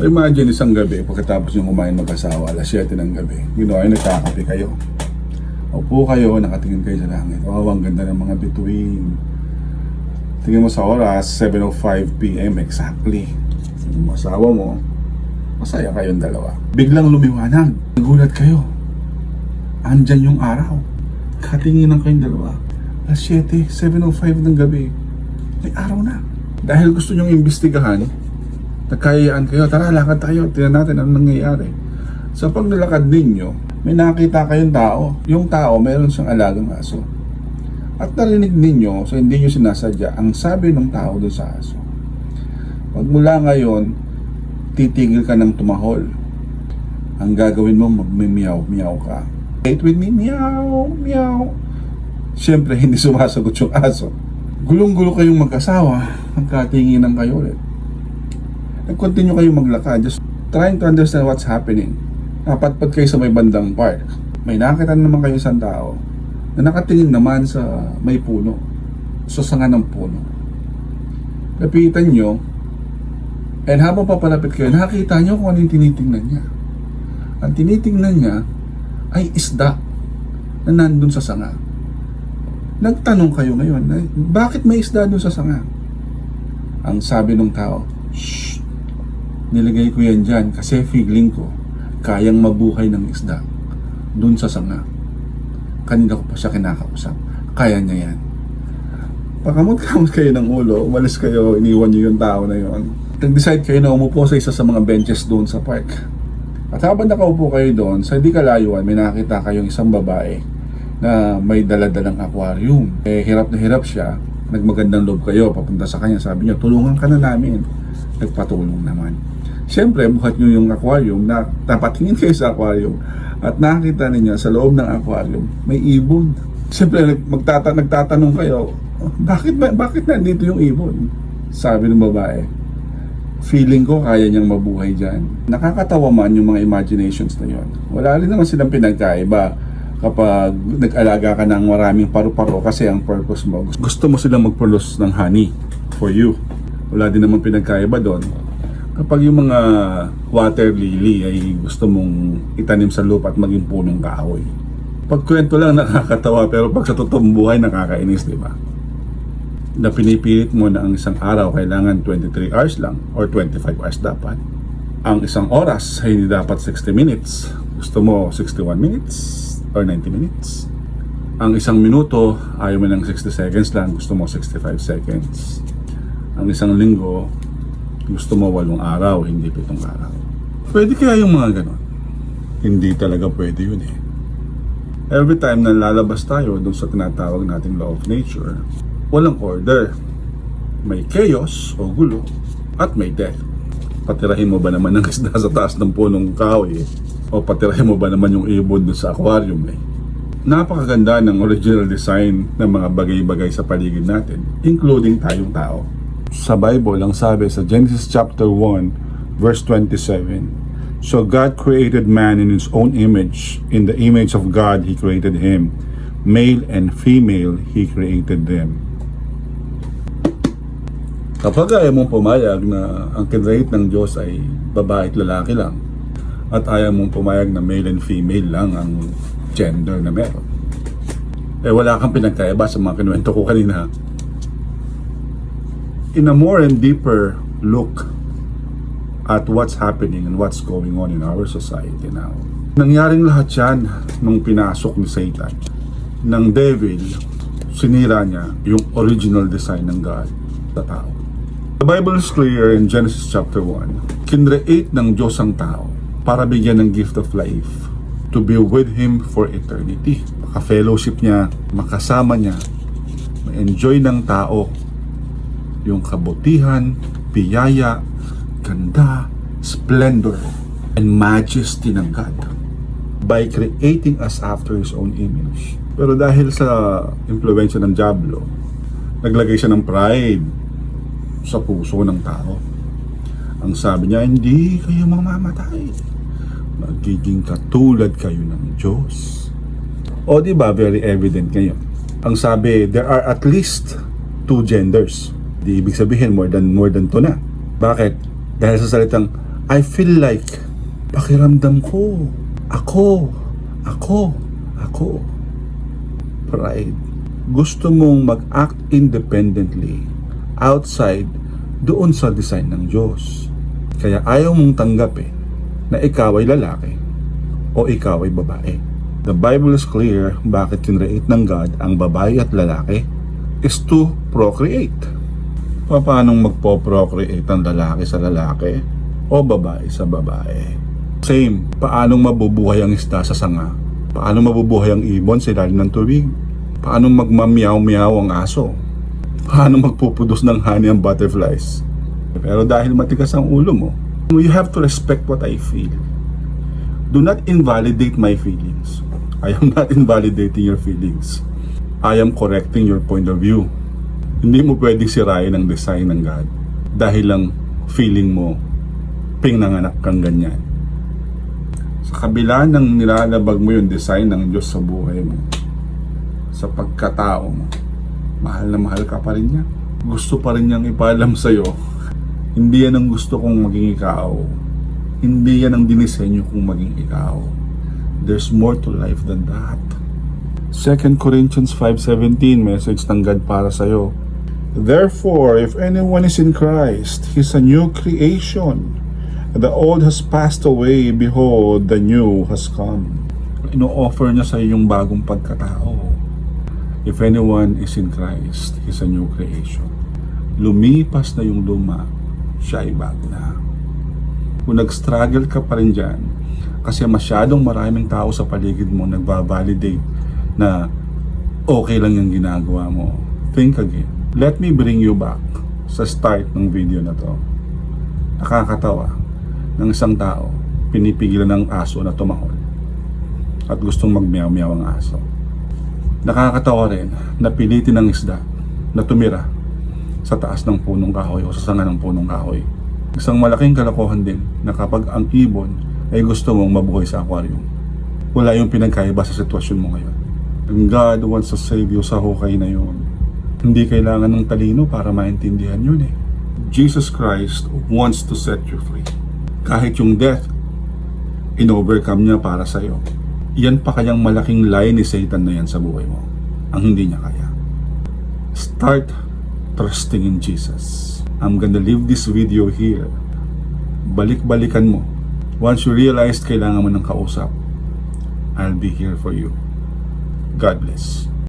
Imagine isang gabi, pagkatapos yung kumain mag-asawa, alas 7 ng gabi, ginawa yung nagkakape kayo. Upo kayo, nakatingin kayo sa langit. Wow, ang ganda ng mga bituin. Tingin mo sa oras, 7:05 p.m. exactly. Yung asawa mo, masaya kayong dalawa. Biglang lumiwanag. Nagulat kayo. Andyan yung araw. Katinginan kayong dalawa. Alas 7, 7:05 ng gabi. May araw na. Dahil gusto nyong imbestigahan, nagkayaan kayo, tara lakad tayo, tingnan natin anong nangyayari. Sa pag nalakad ninyo, may nakita kayong tao. Yung tao, meron siyang alagang aso. At narinig ninyo, so hindi nyo sinasadya, ang sabi ng tao doon sa aso. Pag mula ngayon, titigil ka ng tumahol. Ang gagawin mo, magmimiyaw-miyaw ka. Wait with me, meow, meow. Siyempre, hindi sumasagot yung aso. Gulong-gulo kayong mag-asawa, magkatinginan kayo ulit. Nag-continue kayong maglakad, just trying to understand what's happening. Napatpad kayo sa may bandang park. May nakita naman kayo isang tao na nakatingin naman sa may puno, sa sanga ng puno. Lapitan nyo, and habang papalapit kayo, nakita nyo kung ano yung tinitingnan niya. Ang tinitingnan niya ay isda na nandun sa sanga. Nagtanong kayo ngayon, bakit may isda dun sa sanga? Ang sabi ng tao, shh, nilagay ko yan dyan kasi feeling ko kayang mabuhay ng isda dun sa sanga. Kanina ko pa siya kinakausap. Kaya niya yan. Pakamot-kamot kayo ng ulo, umalis kayo, iniwan niyo yung tao na yun. Nag-decide kayo na umupo sa isa sa mga benches doon sa park. At habang nakaupo kayo doon, sa di kalayuan, may nakita kayong isang babae na may daladalang aquarium. Hirap na hirap siya. Nagmagandang loob kayo, papunta sa kanya. Sabi niya, tulungan ka na namin. Nagpatulong naman. Siyempre, buhat nyo yung aquarium, na tapatingin kayo sa aquarium at nakita niya sa loob ng aquarium may ibon. Siyempre, nagtatanong kayo, bakit nandito yung ibon? Sabi ng babae, feeling ko kaya niyang mabuhay dyan. Nakakatawa man yung mga imaginations na yon. Wala rin naman silang pinagkaiba kapag nag-alaga ka ng maraming paru-paro kasi ang purpose mo, gusto mo silang mag-produce ng honey for you. Wala din naman pinagkaiba doon. Kapag yung mga water lily ay gusto mong itanim sa lupa at maging punong kahoy. Pagkwento lang nakakatawa pero pag sa totoong buhay nakakainis, di ba? Na pinipilit mo na ang isang araw kailangan 23 hours lang or 25 hours dapat. Ang isang oras ay hindi dapat 60 minutes. Gusto mo 61 minutes or 90 minutes. Ang isang minuto ayaw mo ng 60 seconds lang, gusto mo 65 seconds. Ang isang linggo gusto mo 8 araw, hindi 7 araw. Pwede kaya yung mga ganon? Hindi talaga pwede yun eh. Every time na lalabas tayo dun sa tinatawag nating law of nature, walang order. May chaos o gulo at may death. Patirahin mo ba naman ng isda sa taas ng punong kahoy eh? O patirahin mo ba naman yung ibon dun sa aquarium eh? Napakaganda ng original design ng mga bagay-bagay sa paligid natin, including tayong tao. Sa Bible, ang sabi sa Genesis chapter 1, verse 27, so God created man in His own image. In the image of God, He created him. Male and female, He created them. Kapag ayaw mong pumayag na ang kinreate ng Diyos ay babae at lalaki lang, at ayaw mong pumayag na male and female lang ang gender na meron, wala kang pinagkaiba sa mga kinuwento ko kanina. In a more and deeper look at what's happening and what's going on in our society now. Nangyaring lahat yan nung pinasok ni Satan. Ng devil, sinira niya yung original design ng God sa tao. The Bible is clear in Genesis chapter 1. Kinreate ng Diyos ang tao para bigyan ng gift of life to be with Him for eternity. Maka-fellowship niya, makasama niya, ma-enjoy ng tao yung kabutihan, biyaya, ganda, splendor, and majesty ng God by creating us after His own image. Pero dahil sa impluwensya ng Diablo, naglagay siya ng pride sa puso ng tao. Ang sabi niya, hindi kayo mamamatay. Magiging katulad kayo ng Diyos. O diba, very evident ngayon. Ang sabi, there are at least 2 genders. Di ibig sabihin more than 2 na. Bakit? Dahil sa salitang I feel like, pakiramdam ko, ako. Pride. Gusto mong mag-act independently outside doon sa design ng Diyos. Kaya ayaw mong tanggapin na ikaw ay lalaki o ikaw ay babae. The Bible is clear bakit kinreate ng God ang babae at lalaki is to procreate. Paano magpo-procreate ang lalaki sa lalaki o babae sa babae? Same, paano mabubuhay ang isda sa sanga? Paano mabubuhay ang ibon sa ilalim ng tubig? Paano magmamiyaw-miyaw ang aso? Paano magpupudos ng honey ang butterflies? Pero dahil matigas ang ulo mo, you have to respect what I feel. Do not invalidate my feelings. I am not invalidating your feelings. I am correcting your point of view. Hindi mo pwedeng sirain ang design ng God dahil lang feeling mo pinanganak kang ganyan. Sa kabila ng nilalabag mo yung design ng Diyos sa buhay mo, sa pagkatao mo, mahal na mahal ka pa rin niya. Gusto pa rin niyang ipaalam sa'yo, hindi yan ang gusto kong maging ikaw. Hindi yan ang dinisenyo kong maging ikaw. There's more to life than that. 2 Corinthians 5:17, message ng God para sa'yo. Therefore, if anyone is in Christ, he's a new creation. The old has passed away, behold, the new has come. Ino-offer niya sa iyo yung bagong pagkatao. If anyone is in Christ, he's a new creation. Lumipas na yung luma, siya ay bago na. Kung nag-struggle ka pa rin dyan, kasi masyadong maraming tao sa paligid mo nagbabalidate na okay lang yung ginagawa mo, think again. Let me bring you back sa start ng video na to. Nakakatawa ng isang tao, pinipigilan ng aso na tumahol at gustong magmeow-meow ang aso. Nakakatawa rin na pilitin ng isda na tumira sa taas ng punong kahoy o sa sanga ng punong kahoy. Isang malaking kalokohan din na kapag ang ibon ay gusto mong mabuhay sa aquarium, wala yung pinagkaiba sa sitwasyon mo ngayon. And God wants to save you sa hukay na yun. Hindi kailangan ng talino para maintindihan yun eh. Jesus Christ wants to set you free. Kahit yung death, in-overcome niya para sa'yo. Yan pa kayang malaking lie ni Satan na yan sa buhay mo, ang hindi niya kaya. Start trusting in Jesus. I'm gonna leave this video here. Balik-balikan mo. Once you realize kailangan mo ng kausap, I'll be here for you. God bless.